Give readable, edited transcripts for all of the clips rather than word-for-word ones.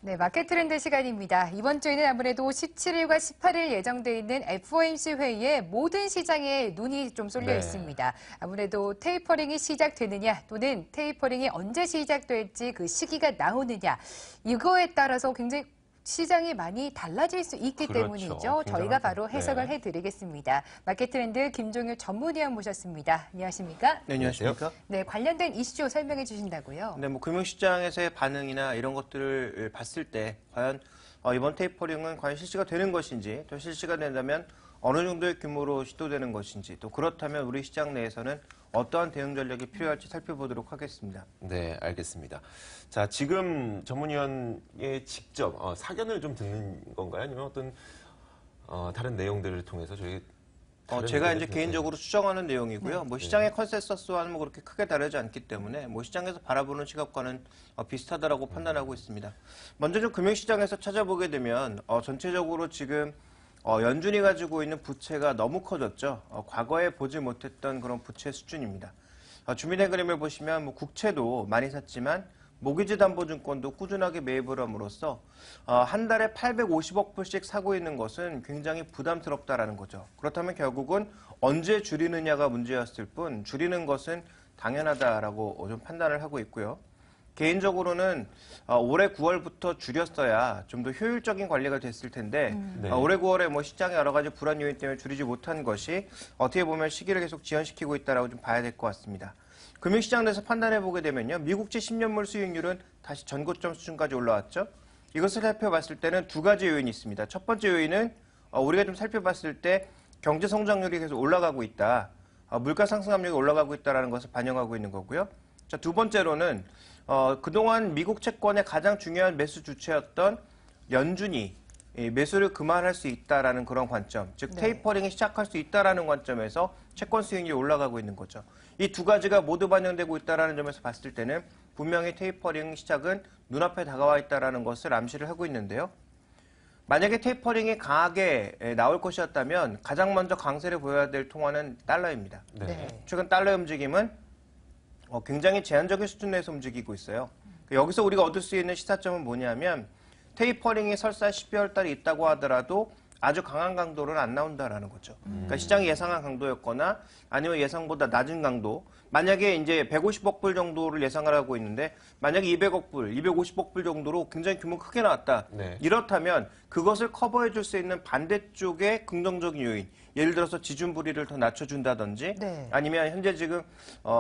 네, 마켓 트렌드 시간입니다. 이번 주에는 아무래도 17일과 18일 예정돼 있는 FOMC 회의에 모든 시장에 눈이 좀 쏠려 있습니다. 아무래도 테이퍼링이 시작되느냐 또는 테이퍼링이 언제 시작될지 그 시기가 나오느냐 이거에 따라서 굉장히 시장이 많이 달라질 수 있기 때문이죠. 저희가 바로 해석을 해드리겠습니다. 마켓 트렌드 김종유 전문위원 모셨습니다. 안녕하십니까? 네, 안녕하십니까? 네, 관련된 이슈 설명해 주신다고요? 네, 금융시장에서의 반응이나 이런 것들을 봤을 때 과연 이번 테이퍼링은 과연 실시가 되는 것인지, 또 실시가 된다면 어느 정도의 규모로 시도되는 것인지, 또 그렇다면 우리 시장 내에서는 어떠한 대응 전략이 필요할지 살펴보도록 하겠습니다. 네, 알겠습니다. 자, 지금 전문위원의 직접 사견을 좀 듣는 건가요? 아니면 어떤 다른 내용들을 통해서 저희 제가 이제 개인적으로 추정하는 내용이고요. 뭐 시장의 컨센서스와는 뭐 그렇게 크게 다르지 않기 때문에 뭐 시장에서 바라보는 시각과는 비슷하다라고 판단하고 있습니다. 먼저 좀 금융시장에서 찾아보게 되면 전체적으로 지금 연준이 가지고 있는 부채가 너무 커졌죠. 과거에 보지 못했던 그런 부채 수준입니다. 준비된 그림을 보시면 뭐 국채도 많이 샀지만 모기지 담보증권도 꾸준하게 매입을 함으로써 한 달에 850억 불씩 사고 있는 것은 굉장히 부담스럽다라는 거죠. 그렇다면 결국은 언제 줄이느냐가 문제였을 뿐 줄이는 것은 당연하다라고 좀 판단을 하고 있고요. 개인적으로는 올해 9월부터 줄였어야 좀 더 효율적인 관리가 됐을 텐데 올해 9월에 뭐 시장의 여러 가지 불안 요인 때문에 줄이지 못한 것이 어떻게 보면 시기를 계속 지연시키고 있다라고 좀 봐야 될 것 같습니다. 금융시장 내에서 판단해 보게 되면요, 미국채 10년물 수익률은 다시 전고점 수준까지 올라왔죠. 이것을 살펴봤을 때는 두 가지 요인이 있습니다. 첫 번째 요인은 우리가 좀 살펴봤을 때 경제 성장률이 계속 올라가고 있다, 물가 상승 압력이 올라가고 있다라는 것을 반영하고 있는 거고요. 자, 두 번째로는 그동안 미국 채권의 가장 중요한 매수 주체였던 연준이 매수를 그만할 수 있다라는 그런 관점, 즉 테이퍼링이 시작할 수 있다라는 관점에서 채권 수익률이 올라가고 있는 거죠. 이 두 가지가 모두 반영되고 있다라는 점에서 봤을 때는 분명히 테이퍼링 시작은 눈앞에 다가와 있다라는 것을 암시를 하고 있는데요. 만약에 테이퍼링이 강하게 나올 것이었다면 가장 먼저 강세를 보여야 될 통화는 달러입니다. 최근 달러의 움직임은 굉장히 제한적인 수준에서 움직이고 있어요. 여기서 우리가 얻을 수 있는 시사점은 뭐냐면 테이퍼링이 설사 12월 달에 있다고 하더라도 아주 강한 강도는 안 나온다라는 거죠. 그러니까 시장이 예상한 강도였거나 아니면 예상보다 낮은 강도, 만약에 이제 150억 불 정도를 예상을 하고 있는데 만약에 200억 불, 250억 불 정도로 굉장히 규모 크게 나왔다. 이렇다면 그것을 커버해 줄 수 있는 반대쪽의 긍정적인 요인, 예를 들어서 지준 불이를 더 낮춰준다든지 아니면 현재 지금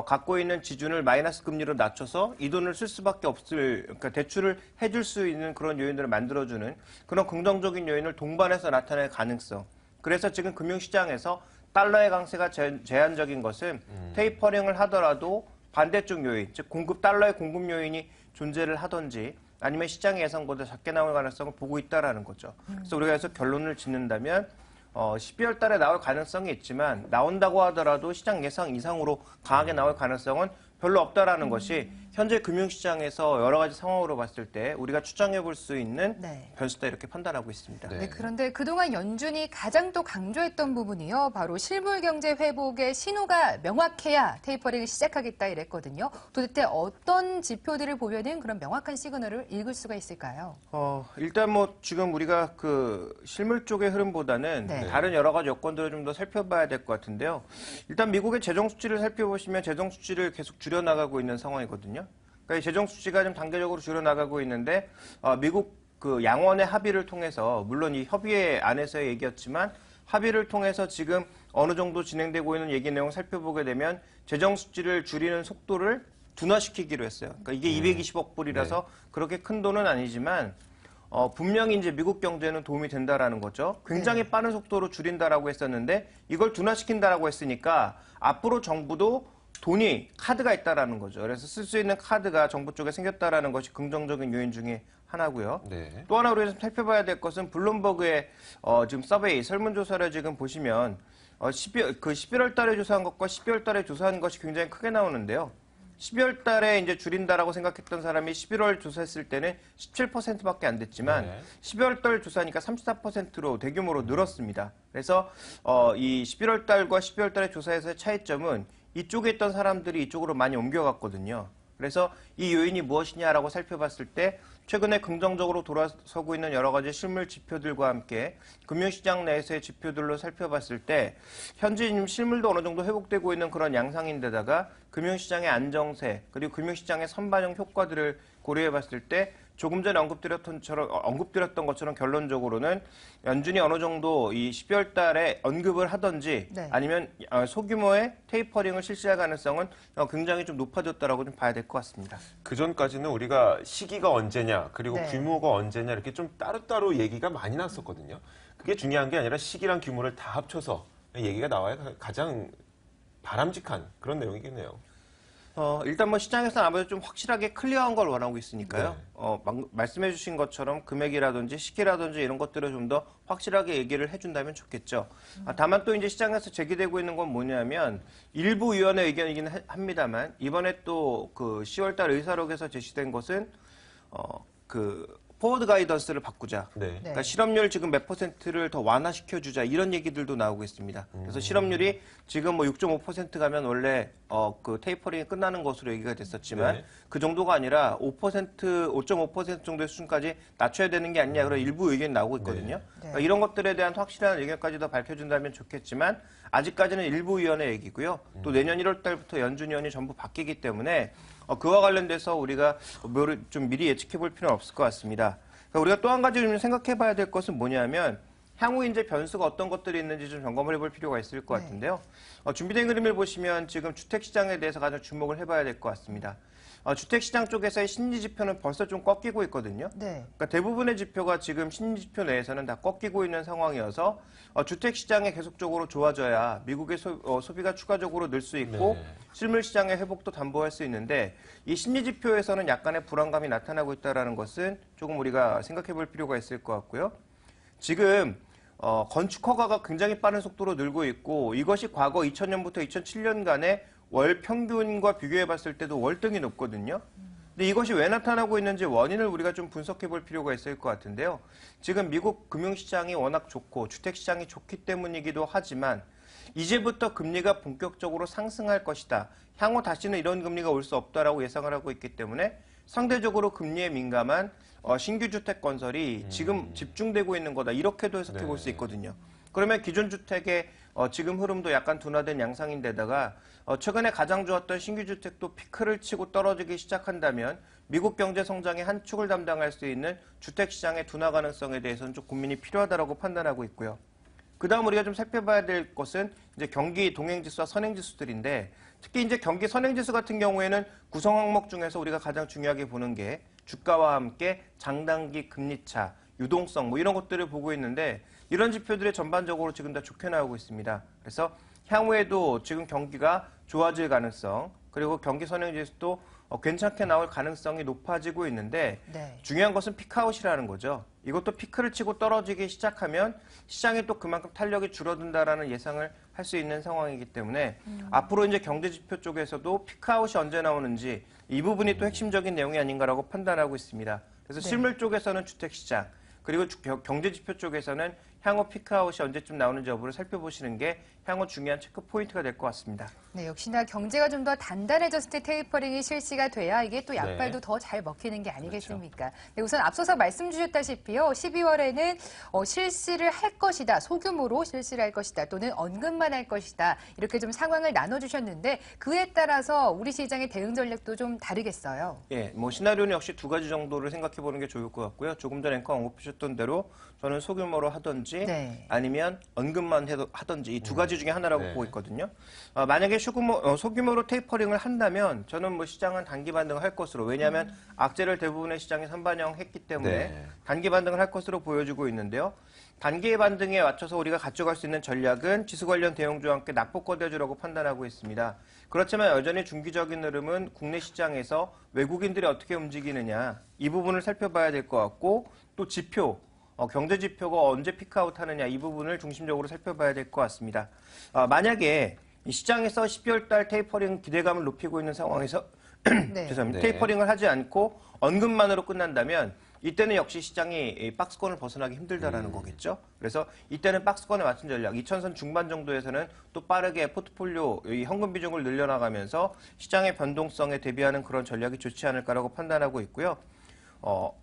갖고 있는 지준을 마이너스 금리로 낮춰서 이 돈을 쓸 수밖에 없을, 그러니까 대출을 해줄 수 있는 그런 요인들을 만들어주는 그런 긍정적인 요인을 동반해서 나타낼 가능성. 그래서 지금 금융시장에서 달러의 강세가 제한적인 것은 테이퍼링을 하더라도 반대쪽 요인, 즉 달러의 공급 요인이 존재를 하든지 아니면 시장의 예상보다 작게 나올 가능성을 보고 있다라는 거죠. 그래서 우리가 여기서 결론을 짓는다면 12월 달에 나올 가능성이 있지만 나온다고 하더라도 시장 예상 이상으로 강하게 나올 가능성은 별로 없다라는 것이 현재 금융시장에서 여러 가지 상황으로 봤을 때 우리가 추정해 볼 수 있는 변수다, 이렇게 판단하고 있습니다. 그런데 그동안 연준이 가장 또 강조했던 부분이요, 바로 실물 경제 회복의 신호가 명확해야 테이퍼링을 시작하겠다 이랬거든요. 도대체 어떤 지표들을 보면은 그런 명확한 시그널을 읽을 수가 있을까요? 일단 뭐 지금 우리가 그 실물 쪽의 흐름보다는 다른 여러 가지 여건들을 좀 더 살펴봐야 될 것 같은데요. 일단 미국의 재정 수치를 살펴보시면 재정 수치를 계속 줄여나가고 있는 상황이거든요. 그러니까 재정 수치가 좀 단계적으로 줄여나가고 있는데 미국 그 양원의 합의를 통해서, 물론 이 협의회 안에서의 얘기였지만 합의를 통해서 지금 어느 정도 진행되고 있는 얘기 내용 살펴보게 되면 재정 수치를 줄이는 속도를 둔화시키기로 했어요. 그러니까 이게 220억 불이라서 그렇게 큰 돈은 아니지만 분명히 이제 미국 경제는 도움이 된다라는 거죠. 굉장히 빠른 속도로 줄인다라고 했었는데 이걸 둔화시킨다라고 했으니까 앞으로 정부도 돈이, 카드가 있다라는 거죠. 그래서 쓸 수 있는 카드가 정부 쪽에 생겼다라는 것이 긍정적인 요인 중에 하나고요. 또 하나 우리가 좀 살펴봐야 될 것은 블룸버그의 지금 서베이 설문조사를 지금 보시면 11월 달에 조사한 것과 12월 달에 조사한 것이 굉장히 크게 나오는데요. 12월 달에 이제 줄인다라고 생각했던 사람이 11월 조사했을 때는 17%밖에 안 됐지만 12월 달 조사하니까 34%로 대규모로 늘었습니다. 그래서 이 11월 달과 12월 달에 조사에서의 차이점은 이쪽에 있던 사람들이 이쪽으로 많이 옮겨갔거든요. 그래서 이 요인이 무엇이냐라고 살펴봤을 때 최근에 긍정적으로 돌아서고 있는 여러 가지 실물 지표들과 함께 금융시장 내에서의 지표들로 살펴봤을 때 현재 실물도 어느 정도 회복되고 있는 그런 양상인데다가 금융시장의 안정세 그리고 금융시장의 선반영 효과들을 고려해봤을 때 조금 전에 언급드렸던 것처럼 결론적으로는 연준이 어느 정도 이 12월 달에 언급을 하든지 네. 아니면 소규모의 테이퍼링을 실시할 가능성은 굉장히 좀 높아졌다라고 좀 봐야 될 것 같습니다. 그 전까지는 우리가 시기가 언제냐, 그리고 네. 규모가 언제냐 이렇게 좀 따로따로 얘기가 많이 났었거든요. 그게 중요한 게 아니라 시기랑 규모를 다 합쳐서 얘기가 나와야 가장 바람직한 그런 내용이겠네요. 일단 뭐 시장에서는 아무래도 좀 확실하게 클리어한 걸 원하고 있으니까요. 네. 말씀해 주신 것처럼 금액이라든지 시기라든지 이런 것들을 좀 더 확실하게 얘기를 해준다면 좋겠죠. 다만 또 이제 시장에서 제기되고 있는 건 뭐냐면 일부 위원회 의견이긴 합니다만 이번에 또 그 10월 달 의사록에서 제시된 것은 그 포워드 가이던스를 바꾸자. 네. 그러니까 실업률 지금 몇 %를 더 완화시켜주자 이런 얘기들도 나오고 있습니다. 그래서 실업률이 지금 뭐 6.5% 가면 원래 그 테이퍼링이 끝나는 것으로 얘기가 됐었지만 네. 그 정도가 아니라 5.5% 정도의 수준까지 낮춰야 되는 게 아니냐 그런 일부 의견이 나오고 있거든요. 그러니까 이런 것들에 대한 확실한 의견까지 더 밝혀준다면 좋겠지만 아직까지는 일부 위원회 얘기고요. 또 내년 1월 달부터 연준위원이 전부 바뀌기 때문에 그와 관련돼서 우리가 좀 미리 예측해 볼 필요는 없을 것 같습니다. 그러니까 우리가 또 한 가지 좀 생각해 봐야 될 것은 뭐냐면 향후 이제 변수가 어떤 것들이 있는지 좀 점검을 해볼 필요가 있을 것 같은데요. 준비된 그림을 보시면 지금 주택시장에 대해서 가장 주목을 해봐야 될 것 같습니다. 주택시장 쪽에서의 심리 지표는 벌써 좀 꺾이고 있거든요. 네. 그러니까 대부분의 지표가 지금 심리 지표 내에서는 다 꺾이고 있는 상황이어서 주택시장이 계속적으로 좋아져야 미국의 소비가 추가적으로 늘 수 있고 네. 실물 시장의 회복도 담보할 수 있는데 이 심리 지표에서는 약간의 불안감이 나타나고 있다는 것은 조금 우리가 생각해 볼 필요가 있을 것 같고요. 지금 건축 허가가 굉장히 빠른 속도로 늘고 있고 이것이 과거 2000년부터 2007년간의 월 평균과 비교해 봤을 때도 월등히 높거든요. 근데 이것이 왜 나타나고 있는지 원인을 우리가 좀 분석해 볼 필요가 있을 것 같은데요. 지금 미국 금융시장이 워낙 좋고 주택시장이 좋기 때문이기도 하지만 이제부터 금리가 본격적으로 상승할 것이다. 향후 다시는 이런 금리가 올 수 없다라고 예상을 하고 있기 때문에 상대적으로 금리에 민감한 신규 주택 건설이 지금 집중되고 있는 거다. 이렇게도 해석해 볼 수 있거든요. 그러면 기존 주택의 지금 흐름도 약간 둔화된 양상인데다가 최근에 가장 좋았던 신규 주택도 피크를 치고 떨어지기 시작한다면 미국 경제 성장의 한 축을 담당할 수 있는 주택 시장의 둔화 가능성에 대해서는 좀 고민이 필요하다라고 판단하고 있고요. 그다음 우리가 좀 살펴봐야 될 것은 이제 경기 동행지수와 선행지수들인데 특히 이제 경기 선행지수 같은 경우에는 구성 항목 중에서 우리가 가장 중요하게 보는 게 주가와 함께 장단기 금리차, 유동성 뭐 이런 것들을 보고 있는데 이런 지표들이 전반적으로 지금 다 좋게 나오고 있습니다. 그래서 향후에도 지금 경기가 좋아질 가능성 그리고 경기 선행지수도 괜찮게 나올 가능성이 높아지고 있는데 네. 중요한 것은 피크아웃이라는 거죠. 이것도 피크를 치고 떨어지기 시작하면 시장이 또 그만큼 탄력이 줄어든다라는 예상을 할 수 있는 상황이기 때문에 앞으로 이제 경제 지표 쪽에서도 피크아웃이 언제 나오는지 이 부분이 또 핵심적인 내용이 아닌가라고 판단하고 있습니다. 그래서 네. 실물 쪽에서는 주택시장 그리고 경제 지표 쪽에서는 향후 피크아웃이 언제쯤 나오는지 여부를 살펴보시는 게 향후 중요한 체크 포인트가 될 것 같습니다. 네, 역시나 경제가 좀 더 단단해졌을 때 테이퍼링이 실시가 돼야 이게 또 약발도 네. 더 잘 먹히는 게 아니겠습니까? 네, 우선 앞서서 말씀 주셨다시피요. 12월에는 실시를 할 것이다. 소규모로 실시를 할 것이다. 또는 언급만 할 것이다. 이렇게 좀 상황을 나눠주셨는데 그에 따라서 우리 시장의 대응 전략도 좀 다르겠어요. 예, 뭐 시나리오는 역시 두 가지 정도를 생각해 보는 게 좋을 것 같고요. 조금 전에 앵커 언급하셨던 대로 저는 소규모로 하든지 네. 아니면 언급만 하든지 이 두 가지 중에 하나라고 네. 보고 있거든요. 만약에 소규모로 테이퍼링을 한다면 저는 뭐 시장은 단기 반등을 할 것으로 왜냐하면 악재를 대부분의 시장이 선반영했기 때문에 네. 단기 반등을 할 것으로 보여지고 있는데요. 단기 반등에 맞춰서 우리가 가져갈 수 있는 전략은 지수 관련 대형주와 함께 낙폭 거대주라고 판단하고 있습니다. 그렇지만 여전히 중기적인 흐름은 국내 시장에서 외국인들이 어떻게 움직이느냐 이 부분을 살펴봐야 될 것 같고 또 지표 경제 지표가 언제 피크아웃 하느냐 이 부분을 중심적으로 살펴봐야 될 것 같습니다. 만약에 이 시장에서 12월 달 테이퍼링 기대감을 높이고 있는 상황에서 네. 죄송합니다. 네. 테이퍼링을 하지 않고 언급만으로 끝난다면 이때는 역시 시장이 이 박스권을 벗어나기 힘들다라는 거겠죠. 그래서 이때는 박스권에 맞춘 전략, 2000선 중반 정도에서는 또 빠르게 포트폴리오 이 현금 비중을 늘려나가면서 시장의 변동성에 대비하는 그런 전략이 좋지 않을까라고 판단하고 있고요.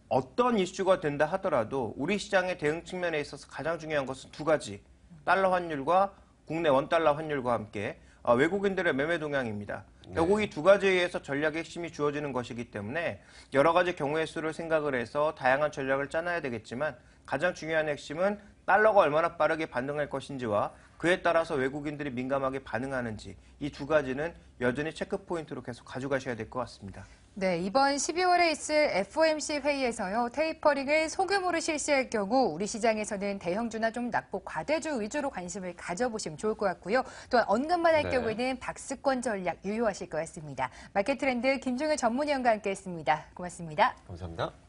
어떤 이슈가 된다 하더라도 우리 시장의 대응 측면에 있어서 가장 중요한 것은 두 가지. 달러 환율과 국내 원달러 환율과 함께 외국인들의 매매 동향입니다. 결국 이 두 가지에 의해서 전략의 핵심이 주어지는 것이기 때문에 여러 가지 경우의 수를 생각을 해서 다양한 전략을 짜놔야 되겠지만 가장 중요한 핵심은 달러가 얼마나 빠르게 반등할 것인지와 그에 따라서 외국인들이 민감하게 반응하는지 이 두 가지는 여전히 체크 포인트로 계속 가져가셔야 될 것 같습니다. 네, 이번 12월에 있을 FOMC 회의에서요, 테이퍼링을 소규모로 실시할 경우 우리 시장에서는 대형주나 좀 낙폭 과대주 위주로 관심을 가져보시면 좋을 것 같고요. 또한 언급만 할 네. 경우에는 박스권 전략 유효하실 것 같습니다. 마켓 트렌드 김종현 전문위원과 함께했습니다. 고맙습니다. 감사합니다.